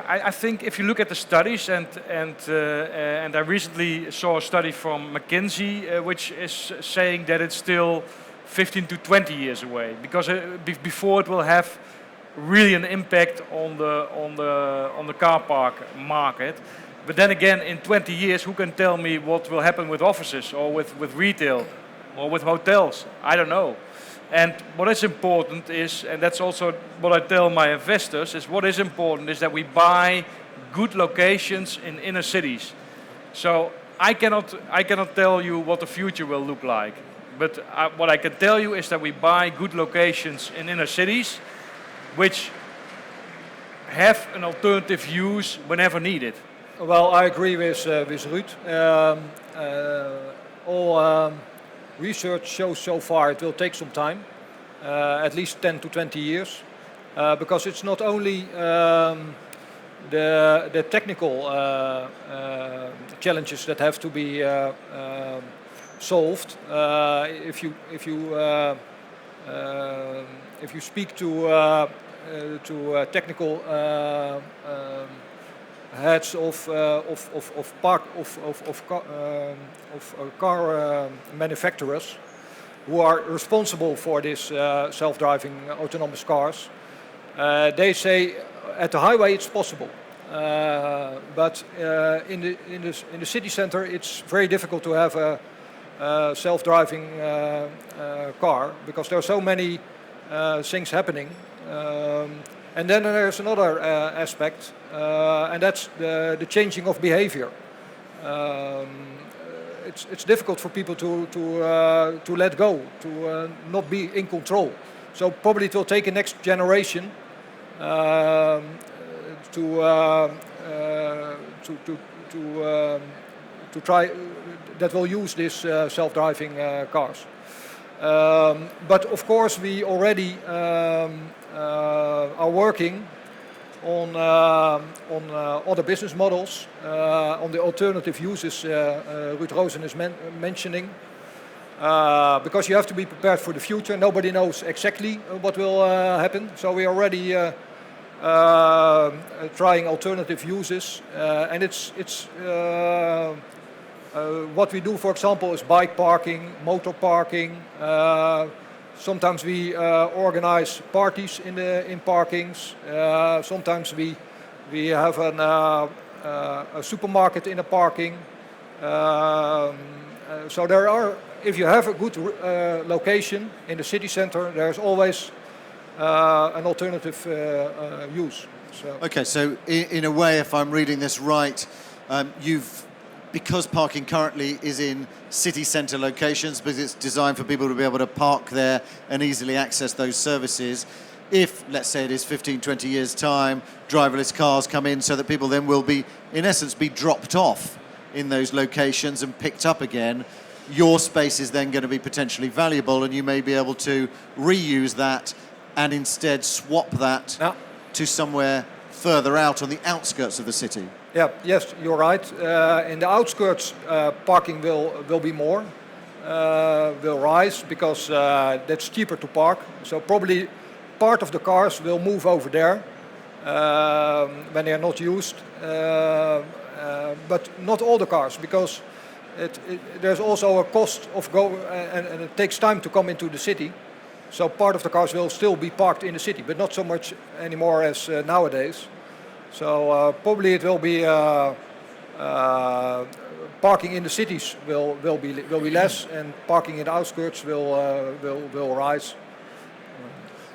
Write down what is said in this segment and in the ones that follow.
I think if you look at the studies, and I recently saw a study from McKinsey, which is saying that it's still 15 to 20 years away, because before it will have really an impact on the car park market. But then again, in 20 years, who can tell me what will happen with offices or with retail or with hotels? I don't know. And what is important is, and that's also what I tell my investors, is what is important is that we buy good locations in inner cities. So I cannot tell you what the future will look like. But what I can tell you is that we buy good locations in inner cities, which have an alternative use whenever needed. Well, I agree with Ruud. All research shows so far it will take some time, at least 10 to 20 years, because it's not only the technical challenges that have to be solved. If you speak to technical heads of car manufacturers who are responsible for this self-driving autonomous cars, they say at the highway it's possible, but in the city center it's very difficult to have a self-driving car because there are so many things happening. And then there's another aspect, and that's the changing of behavior. It's difficult for people to let go, to not be in control. So probably it will take a next generation to try that will use these self-driving cars. But of course we already are working on other business models, on the alternative uses Ruud Roosen is mentioning, because you have to be prepared for the future. Nobody knows exactly what will happen, so we are already trying alternative uses, and it's what we do, for example, is bike parking, motor parking. Sometimes we organize parties in parkings. Sometimes we have a supermarket in a parking. So there are, if you have a good location in the city center, there's always an alternative use. So. Okay, so in a way, if I'm reading this right, because parking currently is in city centre locations, because it's designed for people to be able to park there and easily access those services, if, let's say it is 15, 20 years' time, driverless cars come in so that people then will be, in essence, be dropped off in those locations and picked up again, your space is then going to be potentially valuable and you may be able to reuse that and instead swap that to somewhere further out on the outskirts of the city. Yeah, yes, you're right. In the outskirts, parking will be more, will rise because that's cheaper to park. So probably part of the cars will move over there when they are not used, but not all the cars, because there's also a cost of and it takes time to come into the city. So part of the cars will still be parked in the city, but not so much anymore as nowadays. So probably it will be parking in the cities will be less, and parking in the outskirts will rise.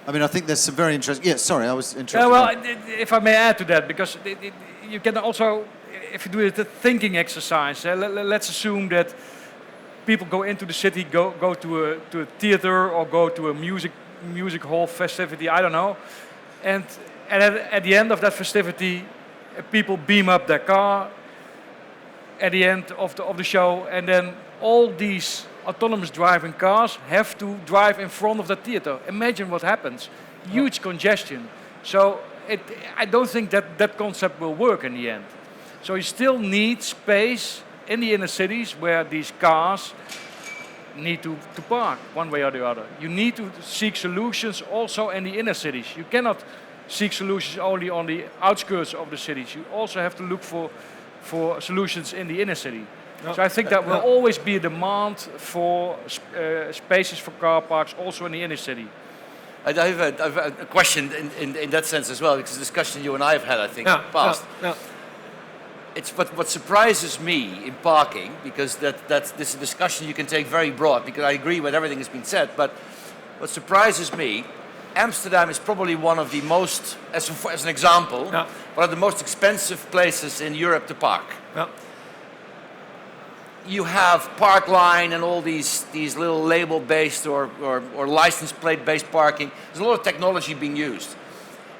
I mean, I think there's some very interesting. Yes, sorry, I was interested. Yeah, well, if I may add to that, because you can also, if you do a thinking exercise, let's assume that people go into the city, go to a theater or go to a music hall festivity, I don't know, and at the end of that festivity, people beam up their car at the end of the show, and then all these autonomous driving cars have to drive in front of the theater. Imagine what happens. Huge congestion. So I don't think that concept will work in the end. So you still need space in the inner cities where these cars need to park one way or the other. You need to seek solutions also in the inner cities. You cannot seek solutions only on the outskirts of the cities. You also have to look for solutions in the inner city. So I think that will always be a demand for spaces for car parks also in the inner city. I have a question in that sense as well, because the discussion you and I have had, I think, in the past. It's what surprises me in parking, because this is a discussion you can take very broad, because I agree with everything that's been said, but what surprises me, Amsterdam is probably one of the most, as an example, one of the most expensive places in Europe to park. You have Parkline and all these little label-based or license plate-based parking. There's a lot of technology being used.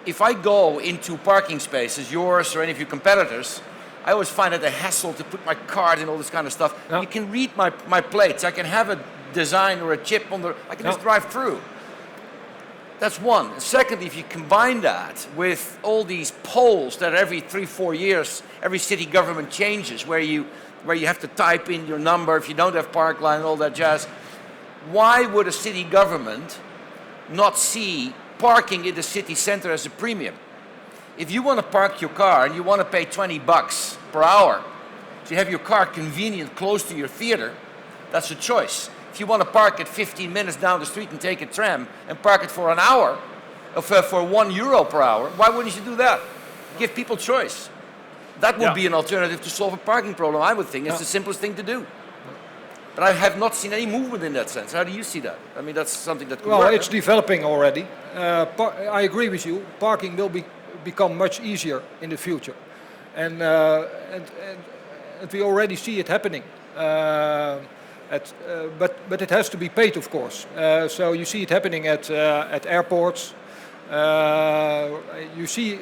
If I go into parking spaces, yours or any of your competitors, I always find it a hassle to put my card and all this kind of stuff. You can read my plates. I can have a design or a chip on I can just drive through. That's one. And secondly, if you combine that with all these polls that every 3-4 years, every city government changes, where you have to type in your number if you don't have Parkline and all that jazz. Why would a city government not see parking in the city center as a premium? If you want to park your car and you want to pay $20 per hour to have your car convenient close to your theater, that's a choice. If you want to park it 15 minutes down the street and take a tram and park it for an hour, for €1 per hour, why wouldn't you do that? Give people choice. That would be an alternative to solve a parking problem, I would think. It's the simplest thing to do. But I have not seen any movement in that sense. How do you see that? I mean, that's something that could work. Well, it's developing already. I agree with you. Parking will become much easier in the future. And we already see it happening. But it has to be paid, of course. So you see it happening at airports. You see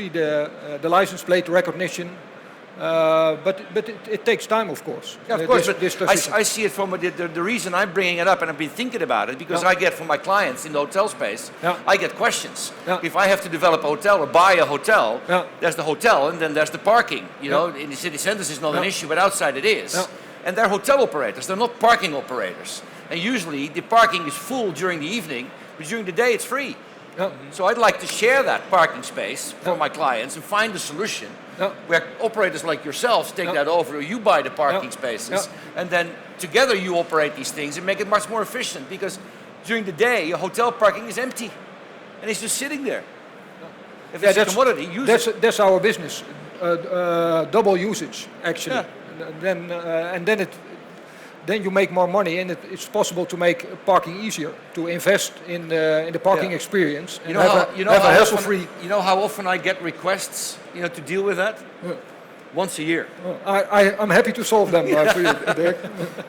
the license plate recognition, but it takes time, of course. Yeah, of course. I see it from the reason I'm bringing it up, and I've been thinking about it, because I get from my clients in the hotel space, I get questions. If I have to develop a hotel or buy a hotel, there's the hotel and then there's the parking. You know, in the city centers it's not an issue, but outside it is. And they're hotel operators. They're not parking operators. And usually the parking is full during the evening. But during the day, it's free. So I'd like to share that parking space for my clients and find a solution where operators like yourselves take that over, or you buy the parking spaces, and then together you operate these things and make it much more efficient, because during the day, your hotel parking is empty and it's just sitting there. If it's a commodity, use it. That's our business. Double usage, actually. Then you make more money, and it's possible to make parking easier, to invest in the parking experience, and have a hassle-free. You know how often I get requests, to deal with that? Once a year. I'm happy to solve them for you, Dirk.